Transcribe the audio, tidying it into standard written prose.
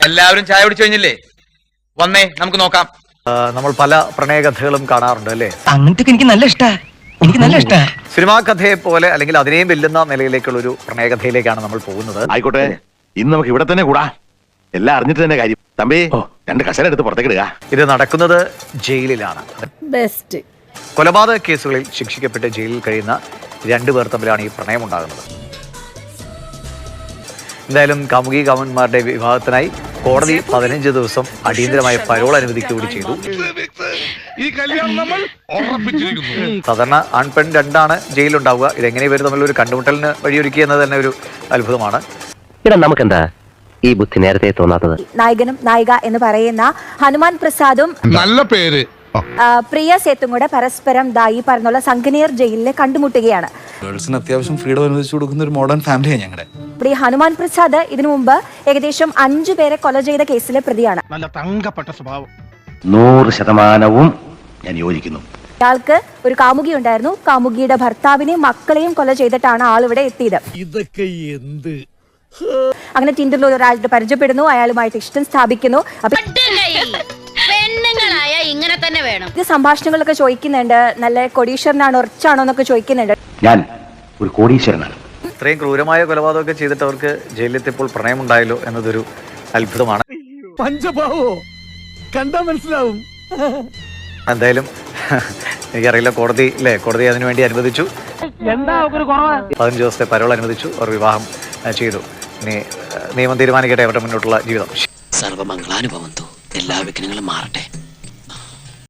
എല്ലാവരും ചായ കുടിച്ചു കഴിഞ്ഞില്ലേ? വന്നേ നമുക്ക് നോക്കാം. നമ്മൾ പല പ്രണയകഥകളും കാണാറുണ്ട് അല്ലേ? അങ്ങനത്തെ എനിക്ക് നല്ല ഇഷ്ടാ. എനിക്ക് നല്ല ഇഷ്ടാ. സിനിമാ കഥയെ പോലെ അല്ലെങ്കിൽ അതിനെയും വെല്ലുന്ന നിലയിലേക്കുള്ള ഒരു പ്രണയകഥയിലേക്കാണ് നമ്മൾ പോകുന്നത്. ആയിക്കോട്ടെ, ഇന്ന് നമുക്ക് ഇവിടെ തന്നെ കൂടാ. എല്ലാം അറിഞ്ഞിട്ട് തന്നെ കാര്യം. തമ്പി, 2 കസേര എടുത്ത് പുറത്തേക്ക് ഇടുക. ഇത് നടക്കുന്നത് ജയിലിലാണ്. ബെസ്റ്റ്. കൊലപാതക കേസുകളിൽ ശിക്ഷിക്കപ്പെട്ട് ജയിലിൽ കഴിയുന്ന 2 പേർ തമ്മിലാണ് ഈ പ്രണയം ഉണ്ടാകുന്നത്. എന്തായാലും കാമുകി കാമുകന്മാരുടെ വിവാഹത്തിനായി കോടതി 15 ദിവസം അടിയന്തരമായ പരോൾ അനുവദിക്കുക കൂടി ചെയ്തു. സാധാരണ ആൺപെൺ 2 ജയിലുണ്ടാവുക. ഇതെങ്ങനെ ഇവർ തമ്മിൽ ഒരു കണ്ടുമുട്ടലിന് വഴിയൊരുക്കി എന്നത് തന്നെ ഒരു അത്ഭുതമാണ്. നമുക്കെന്താ ഈ ബുദ്ധി നേരത്തെ തോന്നാത്തത്? നായകനും നായിക എന്ന് പറയുന്ന ഹനുമാൻ പ്രസാദും നല്ല പേര് പ്രിയ സേത്തും കൂടെ പരസ്പരം ഈ പറഞ്ഞുള്ള സംഗനീർ ജയിലിൽ കണ്ടുമുട്ടുകയാണ്. ഗേൾസിന് അത്യാവശ്യം ഫ്രീഡം അനുവദിച്ചു കൊടുക്കുന്ന ഒരു മോഡേൺ ഫാമിലിയാണ് ഞങ്ങളുടെ. ഈ ഹനുമാൻ പ്രസാദ് ഇതിനു മുമ്പ് ഏകദേശം 5 പേരെ കൊല ചെയ്ത കേസിലെ പ്രതിയാണ്. നല്ല തങ്കപ്പെട്ട സ്വഭാവം. 100% ഞാൻ യോജിക്കുന്നു. ഇയാൾക്ക് ഒരു കാമുകി ഉണ്ടായിരുന്നു. കാമുകിയുടെ ഭർത്താവിനെയും മക്കളെയും കൊല ചെയ്തിട്ടാണ് ആൾ ഇവിടെ എത്തിയത്. ഇതൊക്കെ എന്ത്? അങ്ങനെ ടിൻഡറിൽ ഒരാളുടെ പരിചയപ്പെടുന്നു, അയാളുമായിട്ട് ഇഷ്ടം സ്ഥാപിക്കുന്നു. പെണ്ണുങ്ങളായ ഇങ്ങനെ തന്നെ വേണം. ഇത് സംഭാഷണങ്ങളൊക്കെ ചോദിക്കുന്നുണ്ട്. നല്ല കൊടീശ്വരനാണോ റിച്ചാണോ എന്നൊക്കെ ചോദിക്കുന്നുണ്ട്. ഞാൻ ഒരു കോടീശ്വരനാണ്. ഇത്രയും ക്രൂരമായ കൊലപാതകമൊക്കെ ചെയ്തിട്ട് അവർക്ക് ജയിലിലെത്തിയപ്പോൾ പ്രണയമുണ്ടായല്ലോ എന്നതൊരു അത്ഭുതമാണ്. പഞ്ചഭാവോ കണ്ടാ മനസ്സിലാവും. എന്തായാലും എനിക്കറിയില്ല, കോടതി അതിനുവേണ്ടി അനുവദിച്ചു. 15 ദിവസത്തെ പരോൾ അനുവദിച്ചു. അവർ വിവാഹം ചെയ്തു. ഇനി നിയമം തീരുമാനിക്കട്ടെ അവരുടെ മുന്നോട്ടുള്ള ജീവിതം. സർവമംഗളാനുഭവന്തോ, എല്ലാ വിഘ്നങ്ങളും മാറട്ടെ.